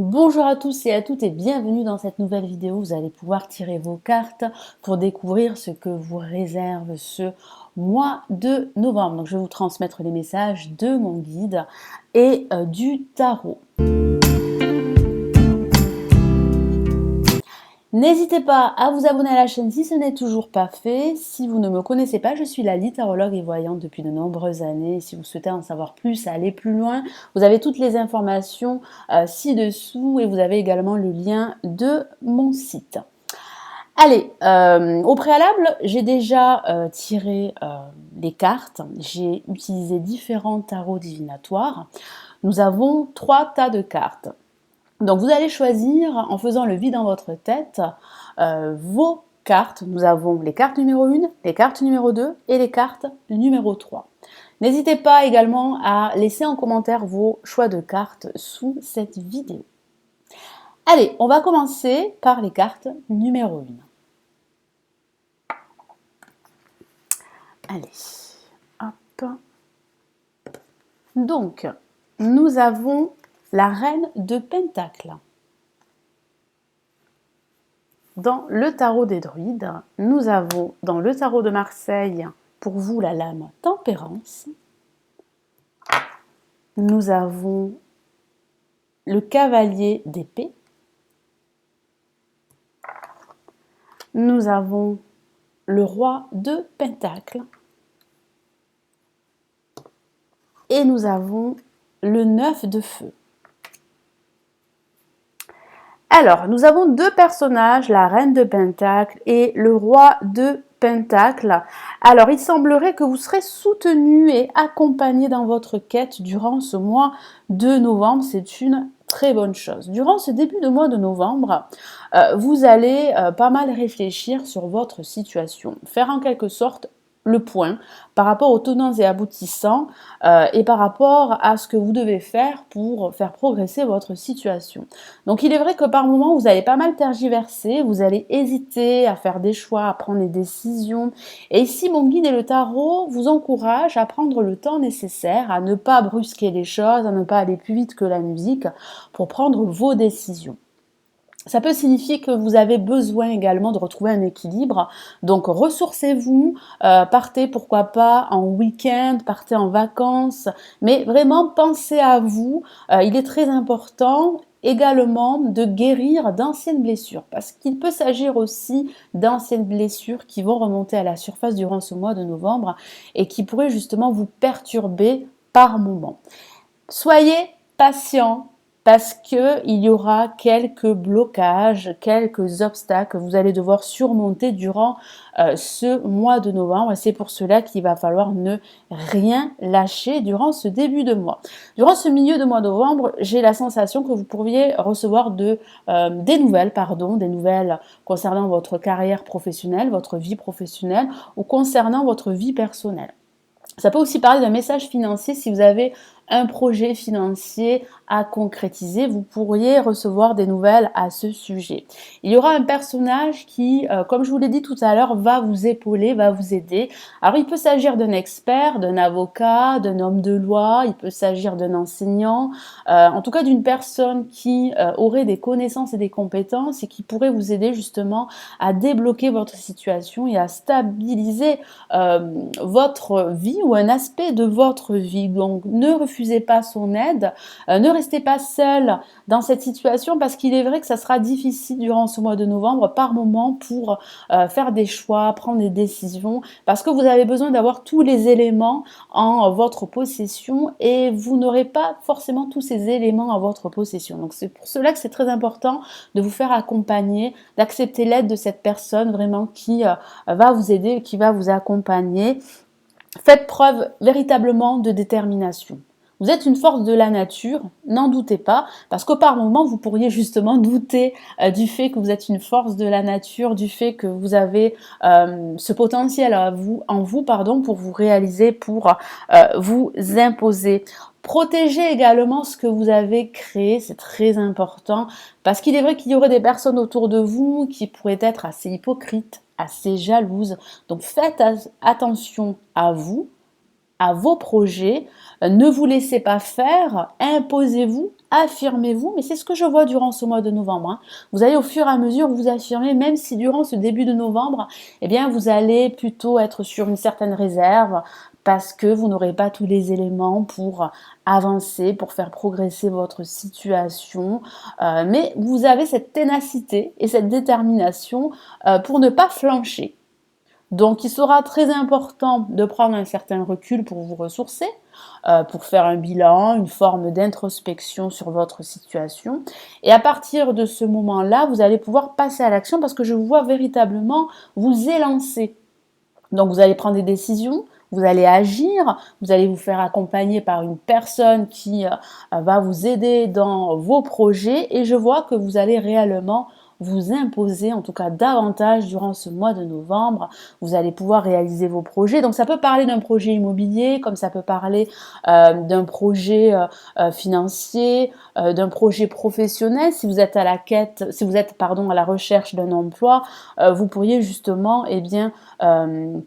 Bonjour à tous et à toutes et bienvenue dans cette nouvelle vidéo. Vous allez pouvoir tirer vos cartes pour découvrir ce que vous réserve ce mois de novembre. Donc, je vais vous transmettre les messages de mon guide et du tarot. N'hésitez pas à vous abonner à la chaîne si ce n'est toujours pas fait. Si vous ne me connaissez pas, je suis Lali, tarologue et voyante depuis de nombreuses années. Si vous souhaitez en savoir plus, aller plus loin, vous avez toutes les informations ci-dessous et vous avez également le lien de mon site. Allez, au préalable, j'ai déjà tiré les cartes. J'ai utilisé différents tarots divinatoires. Nous avons 3 tas de cartes. Donc vous allez choisir, en faisant le vide dans votre tête, vos cartes. Nous avons les cartes numéro 1, les cartes numéro 2 et les cartes numéro 3. N'hésitez pas également à laisser en commentaire vos choix de cartes sous cette vidéo. Allez, on va commencer par les cartes numéro 1. Allez, hop. Donc, nous avons la reine de Pentacles. Dans le tarot des druides, nous avons dans le tarot de Marseille, pour vous, la lame Tempérance. Nous avons le cavalier d'épée. Nous avons le roi de Pentacles. Et nous avons le 9 de feu. Alors, nous avons 2 personnages, la reine de Pentacles et le roi de Pentacles. Alors, il semblerait que vous serez soutenu et accompagné dans votre quête durant ce mois de novembre. C'est une très bonne chose. Durant ce début de mois de novembre, vous allez pas mal réfléchir sur votre situation, faire en quelque sorte le point par rapport aux tenants et aboutissants et par rapport à ce que vous devez faire pour faire progresser votre situation. Donc il est vrai que par moments vous allez pas mal tergiverser, vous allez hésiter à faire des choix, à prendre des décisions. Et ici mon guide et le tarot vous encouragent à prendre le temps nécessaire, à ne pas brusquer les choses, à ne pas aller plus vite que la musique pour prendre vos décisions. Ça peut signifier que vous avez besoin également de retrouver un équilibre. Donc ressourcez-vous, partez pourquoi pas en week-end, partez en vacances, mais vraiment pensez à vous. Il est très important également de guérir d'anciennes blessures, parce qu'il peut s'agir aussi d'anciennes blessures qui vont remonter à la surface durant ce mois de novembre et qui pourraient justement vous perturber par moments. Soyez patient, parce qu'il y aura quelques blocages, quelques obstacles que vous allez devoir surmonter durant ce mois de novembre. Et c'est pour cela qu'il va falloir ne rien lâcher durant ce début de mois. Durant ce milieu de mois de novembre, j'ai la sensation que vous pourriez recevoir des nouvelles concernant votre carrière professionnelle, votre vie professionnelle ou concernant votre vie personnelle. Ça peut aussi parler d'un message financier si vous avez un projet financier à concrétiser, vous pourriez recevoir des nouvelles à ce sujet. Il y aura un personnage qui, comme je vous l'ai dit tout à l'heure, va vous épauler, va vous aider. Alors il peut s'agir d'un expert, d'un avocat, d'un homme de loi, il peut s'agir d'un enseignant, en tout cas d'une personne qui aurait des connaissances et des compétences et qui pourrait vous aider justement à débloquer votre situation et à stabiliser votre vie ou un aspect de votre vie. Donc ne refusez pas son aide, ne restez pas seul dans cette situation parce qu'il est vrai que ça sera difficile durant ce mois de novembre par moment pour faire des choix, prendre des décisions parce que vous avez besoin d'avoir tous les éléments en votre possession et vous n'aurez pas forcément tous ces éléments en votre possession. Donc c'est pour cela que c'est très important de vous faire accompagner, d'accepter l'aide de cette personne vraiment qui va vous aider, qui va vous accompagner. Faites preuve véritablement de détermination. Vous êtes une force de la nature, n'en doutez pas, parce que par moments, vous pourriez justement douter du fait que vous êtes une force de la nature, du fait que vous avez ce potentiel en vous pour vous réaliser, pour vous imposer. Protégez également ce que vous avez créé, c'est très important, parce qu'il est vrai qu'il y aurait des personnes autour de vous qui pourraient être assez hypocrites, assez jalouses. Donc faites attention à vous. à vos projets. Ne vous laissez pas faire, imposez-vous, affirmez-vous, mais c'est ce que je vois durant ce mois de novembre, hein. Vous allez au fur et à mesure vous affirmer, même si durant ce début de novembre, eh bien, vous allez plutôt être sur une certaine réserve parce que vous n'aurez pas tous les éléments pour avancer, pour faire progresser votre situation, mais vous avez cette ténacité et cette détermination pour ne pas flancher. Donc, il sera très important de prendre un certain recul pour vous ressourcer, pour faire un bilan, une forme d'introspection sur votre situation. Et à partir de ce moment-là, vous allez pouvoir passer à l'action parce que je vous vois véritablement vous élancer. Donc, vous allez prendre des décisions, vous allez agir, vous allez vous faire accompagner par une personne qui va vous aider dans vos projets et je vois que vous allez réellement vous imposer, en tout cas davantage durant ce mois de novembre. Vous allez pouvoir réaliser vos projets. Donc ça peut parler d'un projet immobilier, comme ça peut parler d'un projet financier, d'un projet professionnel. Si vous êtes à la quête, si vous êtes à la recherche d'un emploi, vous pourriez justement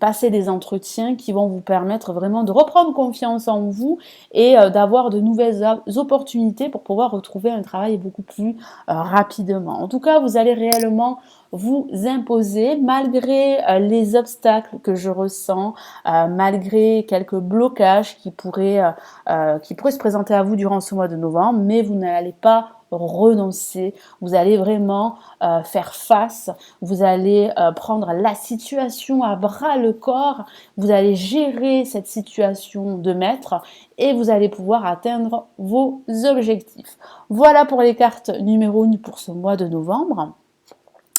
passer des entretiens qui vont vous permettre vraiment de reprendre confiance en vous et d'avoir de nouvelles opportunités pour pouvoir retrouver un travail beaucoup plus rapidement. En tout cas, vous allez réellement vous imposer malgré les obstacles que je ressens, malgré quelques blocages qui pourraient se présenter à vous durant ce mois de novembre, mais vous n'allez pas renoncer, vous allez vraiment faire face, vous allez prendre la situation à bras le corps, vous allez gérer cette situation de maître et vous allez pouvoir atteindre vos objectifs. Voilà pour les cartes numéro 1 pour ce mois de novembre.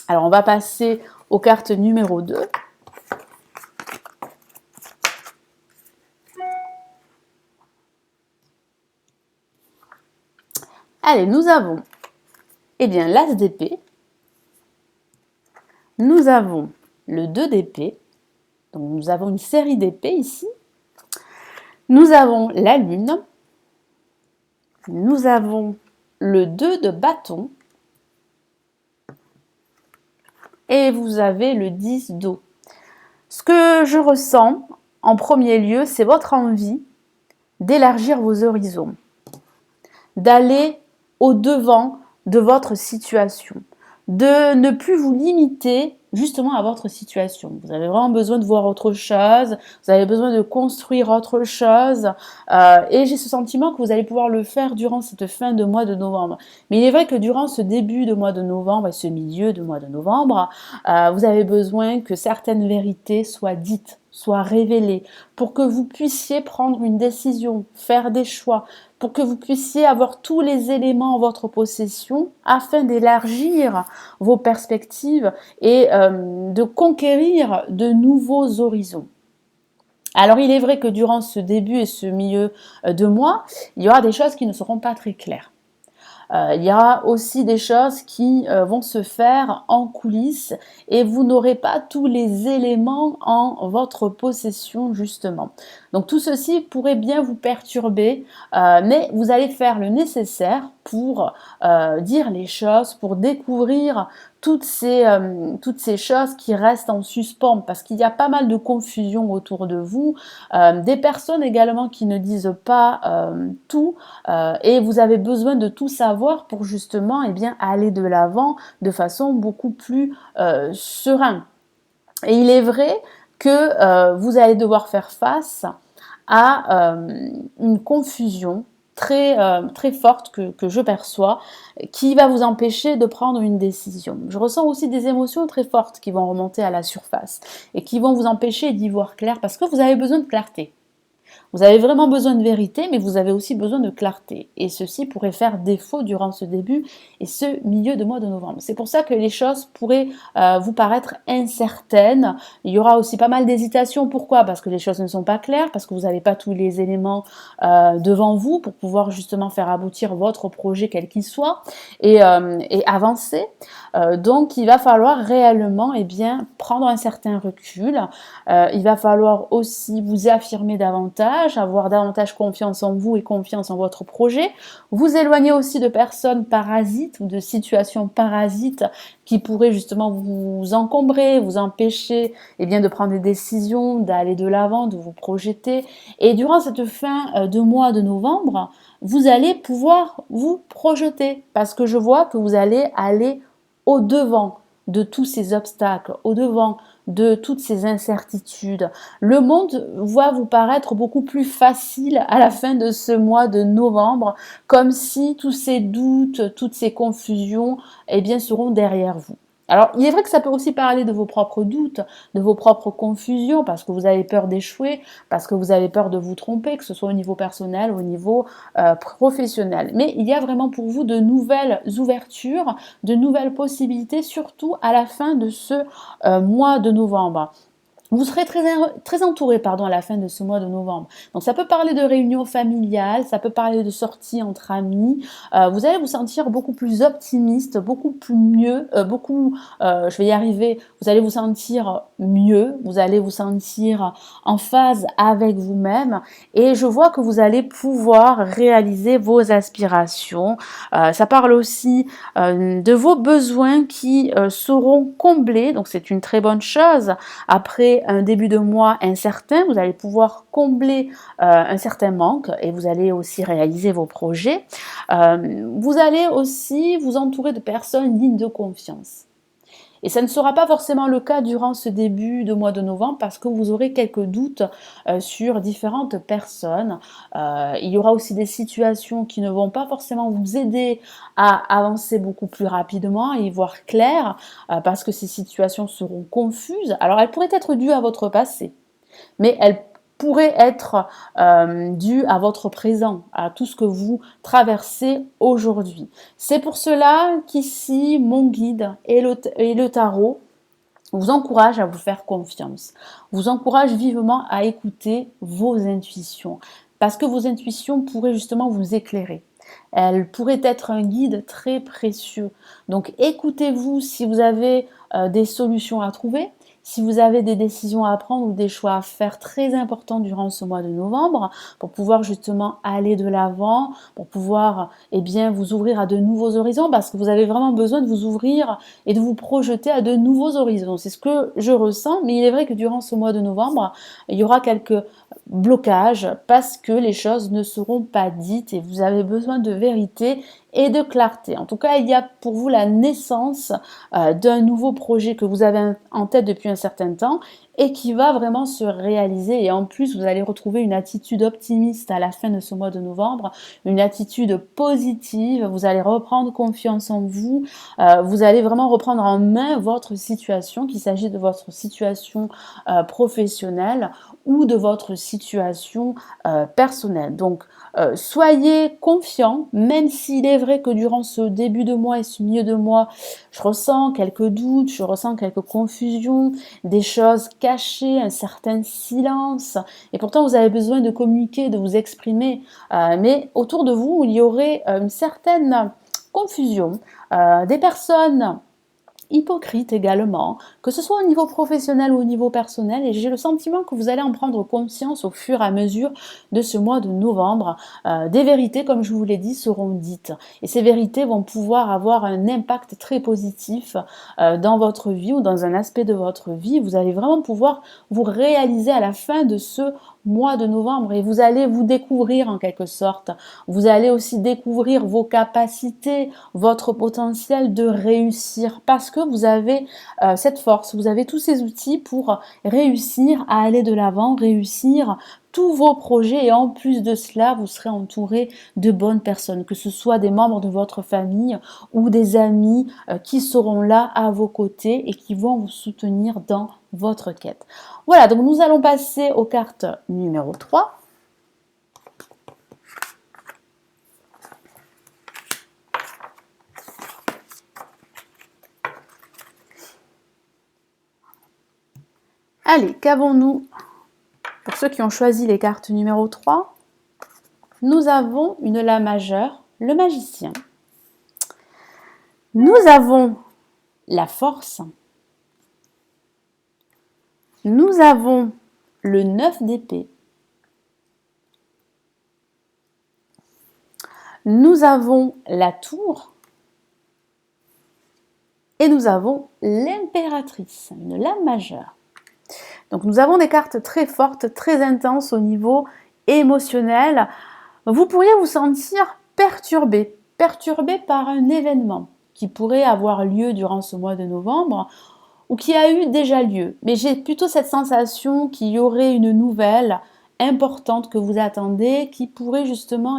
Alors on va passer aux cartes numéro 2. Allez, nous avons l'As d'épée, nous avons le 2 d'épée, donc nous avons une série d'épées ici, nous avons la lune, nous avons le 2 de bâton, et vous avez le 10 d'eau. Ce que je ressens, en premier lieu, c'est votre envie d'élargir vos horizons, d'aller au-devant de votre situation, de ne plus vous limiter justement à votre situation. Vous avez vraiment besoin de voir autre chose, vous avez besoin de construire autre chose, et j'ai ce sentiment que vous allez pouvoir le faire durant cette fin de mois de novembre. Mais il est vrai que durant ce début de mois de novembre et ce milieu de mois de novembre, vous avez besoin que certaines vérités soient dites, soient révélées, pour que vous puissiez prendre une décision, faire des choix, pour que vous puissiez avoir tous les éléments en votre possession afin d'élargir vos perspectives et de conquérir de nouveaux horizons. Alors il est vrai que durant ce début et ce milieu de mois, il y aura des choses qui ne seront pas très claires. Il y aura aussi des choses qui vont se faire en coulisses et vous n'aurez pas tous les éléments en votre possession justement. Donc tout ceci pourrait bien vous perturber, mais vous allez faire le nécessaire pour dire les choses, pour découvrir toutes ces choses qui restent en suspens parce qu'il y a pas mal de confusion autour de vous, des personnes également qui ne disent pas tout et vous avez besoin de tout savoir pour justement aller de l'avant de façon beaucoup plus sereine. Et il est vrai que vous allez devoir faire face à une confusion très forte que je perçois, qui va vous empêcher de prendre une décision. Je ressens aussi des émotions très fortes qui vont remonter à la surface et qui vont vous empêcher d'y voir clair parce que vous avez besoin de clarté. Vous avez vraiment besoin de vérité, mais vous avez aussi besoin de clarté. Et ceci pourrait faire défaut durant ce début et ce milieu de mois de novembre. C'est pour ça que les choses pourraient vous paraître incertaines. Il y aura aussi pas mal d'hésitations. Pourquoi ? Parce que les choses ne sont pas claires, parce que vous n'avez pas tous les éléments devant vous pour pouvoir justement faire aboutir votre projet quel qu'il soit et avancer. Donc il va falloir réellement prendre un certain recul. Il va falloir aussi vous affirmer davantage davantage, avoir davantage confiance en vous et confiance en votre projet. Vous éloigner aussi de personnes parasites ou de situations parasites qui pourraient justement vous encombrer, vous empêcher de prendre des décisions, d'aller de l'avant, de vous projeter. Et durant cette fin de mois de novembre, vous allez pouvoir vous projeter parce que je vois que vous allez aller au-devant de tous ces obstacles, au-devant de toutes ces incertitudes. Le monde va vous paraître beaucoup plus facile à la fin de ce mois de novembre, comme si tous ces doutes, toutes ces confusions, seront derrière vous. Alors, il est vrai que ça peut aussi parler de vos propres doutes, de vos propres confusions, parce que vous avez peur d'échouer, parce que vous avez peur de vous tromper, que ce soit au niveau personnel, au niveau professionnel. Mais il y a vraiment pour vous de nouvelles ouvertures, de nouvelles possibilités, surtout à la fin de ce mois de novembre. Vous serez très entouré à la fin de ce mois de novembre. Donc ça peut parler de réunions familiales, ça peut parler de sorties entre amis. Vous allez vous sentir beaucoup plus optimiste, beaucoup plus mieux, je vais y arriver, vous allez vous sentir mieux, vous allez vous sentir en phase avec vous-même et je vois que vous allez pouvoir réaliser vos aspirations. Ça parle aussi de vos besoins qui seront comblés, donc c'est une très bonne chose. Après un début de mois incertain, vous allez pouvoir combler un certain manque et vous allez aussi réaliser vos projets. Vous allez aussi vous entourer de personnes dignes de confiance. Et ça ne sera pas forcément le cas durant ce début de mois de novembre parce que vous aurez quelques doutes sur différentes personnes. Il y aura aussi des situations qui ne vont pas forcément vous aider à avancer beaucoup plus rapidement et y voir clair parce que ces situations seront confuses. Alors elles pourraient être dues à votre passé, mais elles pourrait être due à votre présent, à tout ce que vous traversez aujourd'hui. C'est pour cela qu'ici, mon guide et le tarot vous encourage à vous faire confiance, vous encourage vivement à écouter vos intuitions, parce que vos intuitions pourraient justement vous éclairer. Elles pourraient être un guide très précieux. Donc écoutez-vous si vous avez des solutions à trouver, si vous avez des décisions à prendre ou des choix à faire très importants durant ce mois de novembre, pour pouvoir justement aller de l'avant, pour pouvoir vous ouvrir à de nouveaux horizons, parce que vous avez vraiment besoin de vous ouvrir et de vous projeter à de nouveaux horizons. C'est ce que je ressens, mais il est vrai que durant ce mois de novembre, il y aura quelques blocages parce que les choses ne seront pas dites et vous avez besoin de vérité et de clarté. En tout cas, il y a pour vous la naissance d'un nouveau projet que vous avez en tête depuis un certain temps et qui va vraiment se réaliser. Et en plus, vous allez retrouver une attitude optimiste à la fin de ce mois de novembre, une attitude positive, vous allez reprendre confiance en vous, vous allez vraiment reprendre en main votre situation, qu'il s'agit de votre situation professionnelle ou de votre situation personnelle. Donc, soyez confiants, même s'il est vrai que durant ce début de mois et ce milieu de mois, je ressens quelques doutes, je ressens quelques confusions, des choses cachées, un certain silence. Et pourtant, vous avez besoin de communiquer, de vous exprimer. Mais autour de vous, il y aurait une certaine confusion. Des personnes hypocrite également, que ce soit au niveau professionnel ou au niveau personnel, et j'ai le sentiment que vous allez en prendre conscience au fur et à mesure de ce mois de novembre. Des vérités, comme je vous l'ai dit, seront dites, et ces vérités vont pouvoir avoir un impact très positif dans votre vie ou dans un aspect de votre vie. Vous allez vraiment pouvoir vous réaliser à la fin de ce mois de novembre et vous allez vous découvrir en quelque sorte. Vous allez aussi découvrir vos capacités, votre potentiel de réussir parce que vous avez cette force, vous avez tous ces outils pour réussir à aller de l'avant, réussir tous vos projets et en plus de cela, vous serez entouré de bonnes personnes, que ce soit des membres de votre famille ou des amis qui seront là à vos côtés et qui vont vous soutenir dans votre quête. Voilà, donc nous allons passer aux cartes numéro 3. Allez, qu'avons-nous pour ceux qui ont choisi les cartes numéro 3? Nous avons une La majeure, le magicien. Nous avons la force. Nous avons le 9 d'épée. Nous avons la tour et nous avons l'impératrice, une lame majeure. Donc nous avons des cartes très fortes, très intenses au niveau émotionnel. Vous pourriez vous sentir perturbé par un événement qui pourrait avoir lieu durant ce mois de novembre ou qui a eu déjà lieu. Mais j'ai plutôt cette sensation qu'il y aurait une nouvelle importante que vous attendez qui pourrait justement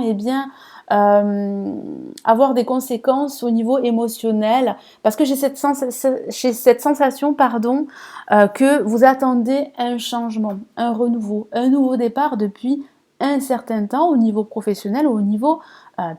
avoir des conséquences au niveau émotionnel parce que j'ai cette sensation que vous attendez un changement, un renouveau, un nouveau départ depuis un certain temps au niveau professionnel ou au niveau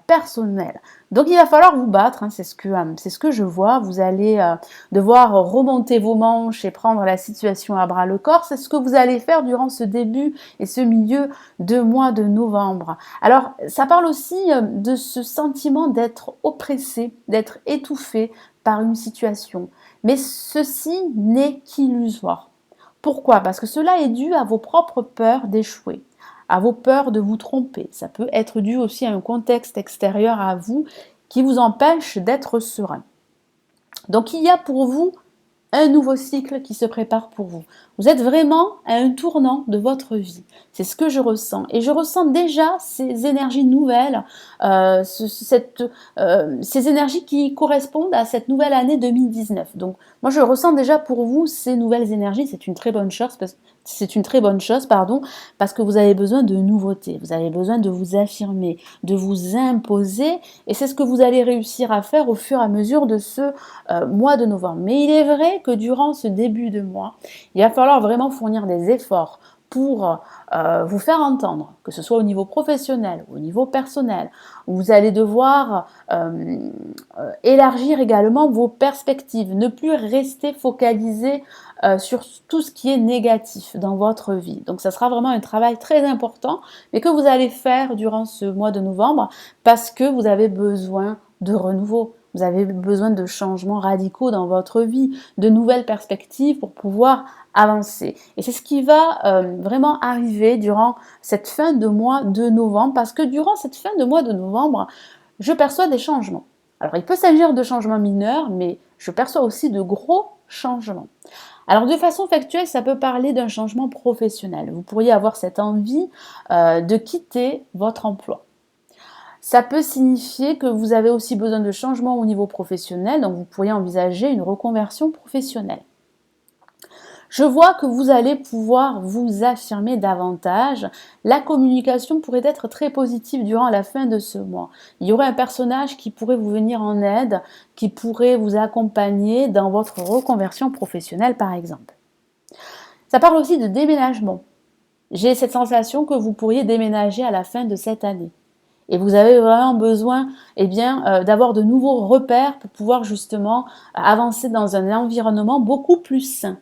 personnel. Donc il va falloir vous battre, hein, c'est ce que je vois. Vous allez devoir remonter vos manches et prendre la situation à bras le corps. C'est ce que vous allez faire durant ce début et ce milieu de mois de novembre. Alors ça parle aussi de ce sentiment d'être oppressé, d'être étouffé par une situation. Mais ceci n'est qu'illusoire. Pourquoi? Parce que cela est dû à vos propres peurs d'échouer, à vos peurs de vous tromper. Ça peut être dû aussi à un contexte extérieur à vous qui vous empêche d'être serein. Donc il y a pour vous un nouveau cycle qui se prépare pour vous. Vous êtes vraiment à un tournant de votre vie. C'est ce que je ressens. Et je ressens déjà ces énergies nouvelles, ces énergies qui correspondent à cette nouvelle année 2019. Donc, moi, je ressens déjà pour vous ces nouvelles énergies. C'est une très bonne chose, parce que vous avez besoin de nouveautés. Vous avez besoin de vous affirmer, de vous imposer. Et c'est ce que vous allez réussir à faire au fur et à mesure de ce mois de novembre. Mais il est vrai que durant ce début de mois, il va falloir vraiment fournir des efforts pour vous faire entendre, que ce soit au niveau professionnel ou au niveau personnel. Vous allez devoir élargir également vos perspectives, ne plus rester focalisé sur tout ce qui est négatif dans votre vie. Donc ça sera vraiment un travail très important, mais que vous allez faire durant ce mois de novembre parce que vous avez besoin de renouveau. Vous avez besoin de changements radicaux dans votre vie, de nouvelles perspectives pour pouvoir avancer. Et c'est ce qui va vraiment arriver durant cette fin de mois de novembre, parce que durant cette fin de mois de novembre, je perçois des changements. Alors il peut s'agir de changements mineurs, mais je perçois aussi de gros changements. Alors de façon factuelle, ça peut parler d'un changement professionnel. Vous pourriez avoir cette envie de quitter votre emploi. Ça peut signifier que vous avez aussi besoin de changements au niveau professionnel, donc vous pourriez envisager une reconversion professionnelle. Je vois que vous allez pouvoir vous affirmer davantage. La communication pourrait être très positive durant la fin de ce mois. Il y aurait un personnage qui pourrait vous venir en aide, qui pourrait vous accompagner dans votre reconversion professionnelle par exemple. Ça parle aussi de déménagement. J'ai cette sensation que vous pourriez déménager à la fin de cette année. Et vous avez vraiment besoin d'avoir de nouveaux repères pour pouvoir justement avancer dans un environnement beaucoup plus sain.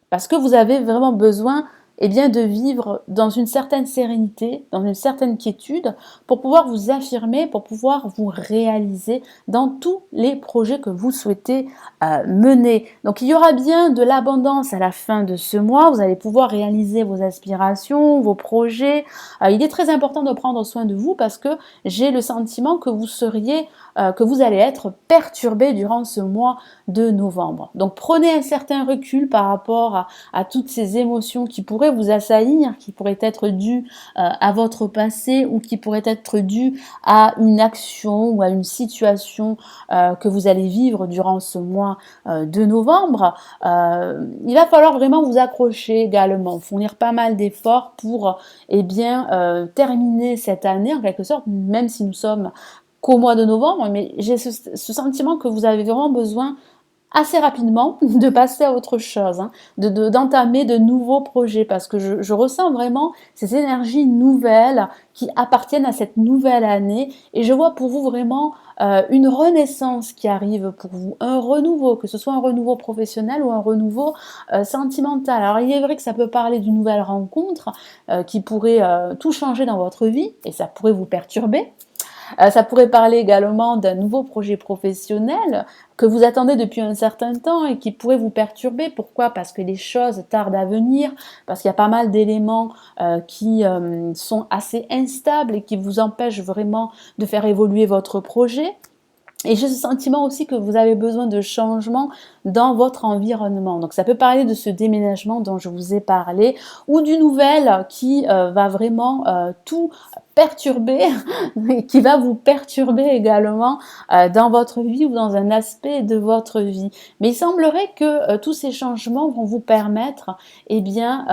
Parce que vous avez vraiment besoin de vivre dans une certaine sérénité, dans une certaine quiétude, pour pouvoir vous affirmer, pour pouvoir vous réaliser dans tous les projets que vous souhaitez mener. Donc il y aura bien de l'abondance à la fin de ce mois, vous allez pouvoir réaliser vos aspirations, vos projets. Il est très important de prendre soin de vous parce que j'ai le sentiment que vous allez être perturbé durant ce mois de novembre. Donc prenez un certain recul par rapport à toutes ces émotions qui pourraient vous assaillir, qui pourraient être dues à votre passé ou qui pourraient être dues à une action ou à une situation que vous allez vivre durant ce mois de novembre. Il va falloir vraiment vous accrocher également, fournir pas mal d'efforts pour terminer cette année en quelque sorte, même si nous sommes qu'au mois de novembre, mais j'ai ce sentiment que vous avez vraiment besoin assez rapidement de passer à autre chose, d'entamer de nouveaux projets, parce que je ressens vraiment ces énergies nouvelles qui appartiennent à cette nouvelle année, et je vois pour vous vraiment une renaissance qui arrive pour vous, un renouveau, que ce soit un renouveau professionnel ou un renouveau sentimental. Alors il est vrai que ça peut parler d'une nouvelle rencontre qui pourrait tout changer dans votre vie, et ça pourrait vous perturber. Ça pourrait parler également d'un nouveau projet professionnel que vous attendez depuis un certain temps et qui pourrait vous perturber. Pourquoi? Parce que les choses tardent à venir, parce qu'il y a pas mal d'éléments qui sont assez instables et qui vous empêchent vraiment de faire évoluer votre projet. Et j'ai ce sentiment aussi que vous avez besoin de changement dans votre environnement. Donc ça peut parler de ce déménagement dont je vous ai parlé ou d'une nouvelle qui va vraiment tout perturber, qui va vous perturber également dans votre vie ou dans un aspect de votre vie. Mais il semblerait que tous ces changements vont vous permettre eh bien,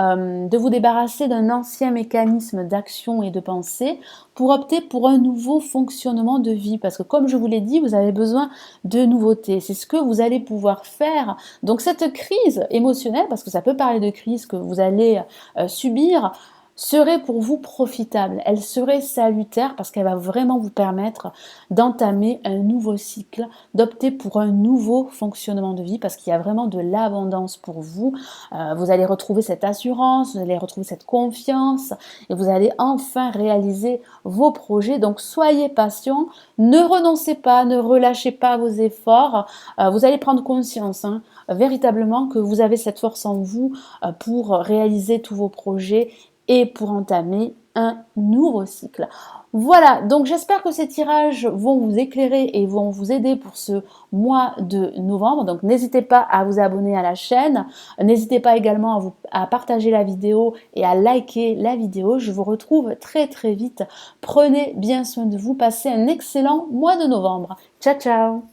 de vous débarrasser d'un ancien mécanisme d'action et de pensée pour opter pour un nouveau fonctionnement de vie. Parce que comme je vous l'ai dit, vous avez besoin de nouveautés. C'est ce que vous allez pouvoir faire. Donc cette crise émotionnelle, parce que ça peut parler de crise que vous allez subir, serait pour vous profitable, elle serait salutaire parce qu'elle va vraiment vous permettre d'entamer un nouveau cycle, d'opter pour un nouveau fonctionnement de vie parce qu'il y a vraiment de l'abondance pour vous. Vous allez retrouver cette assurance, vous allez retrouver cette confiance et vous allez enfin réaliser vos projets. Donc soyez patient, ne renoncez pas, ne relâchez pas vos efforts. Vous allez prendre conscience véritablement que vous avez cette force en vous pour réaliser tous vos projets et pour entamer un nouveau cycle. Voilà, donc j'espère que ces tirages vont vous éclairer et vont vous aider pour ce mois de novembre. Donc n'hésitez pas à vous abonner à la chaîne, n'hésitez pas également à partager la vidéo et à liker la vidéo. Je vous retrouve très très vite. Prenez bien soin de vous, passez un excellent mois de novembre. Ciao ciao!